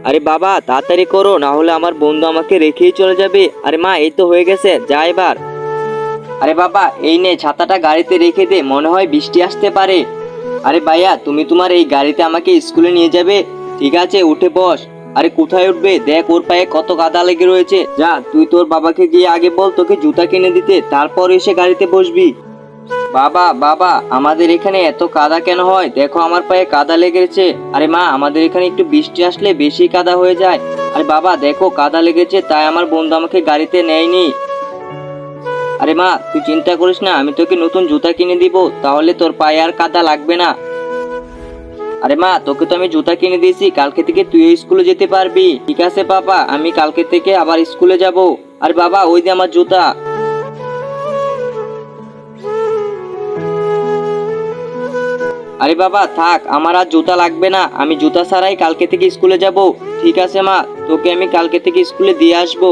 আরে বাবা তাড়াতাড়ি করো, না হলে আমার বন্ধু আমাকে রেখেই চলে যাবে। আরে মা এই তো হয়ে গেছে, যা এবার। আরে বাবা এই নে ছাতাটা গাড়িতে রেখে দে, মনে হয় বৃষ্টি আসতে পারে। আরে ভাইয়া তুমি তোমার এই গাড়িতে আমাকে স্কুলে নিয়ে যাবে? ঠিক আছে উঠে বস। আরে কোথায় উঠবে, দেখ ওর পায়ে কত কাদা লেগে রয়েছে। যা তুই তোর বাবাকে গিয়ে আগে বল তোকে জুতা কিনে দিতে, তারপর এসে গাড়িতে বসবি। বাবা বাবা আমাদের এখানে এত কাদা কেন হয়, দেখো আমার পায়ে কাদা লেগেছে। আরে মা আমাদের এখানে একটু বৃষ্টি আসলে বেশি কাদা হয়ে যায়। আরে বাবা দেখো কাদা লেগেছে, তাই আমার বন্ধু আমাকে গাড়িতে নেয়নি। আরে মা তুই চিন্তা করিস না, আমি তোকে নতুন জুতা কিনে দিব, তাহলে তোর পায়ে আর কাদা লাগবে না। আরে মা তোকে তো আমি জুতা কিনে দিয়েছি, কালকে থেকে তুইও স্কুলে যেতে পারবি। ঠিক আছে পাপা, আমি কালকে থেকে আবার স্কুলে যাব। আরে বাবা ওই যে আমার জুতা। আরে বাবা থাক, আমার আর জুতা লাগবে না, আমি জুতা ছাড়াই কালকে থেকে স্কুলে যাব। ঠিক আছে মা, তোকে আমি কালকে থেকে স্কুলে দিয়ে আসবো।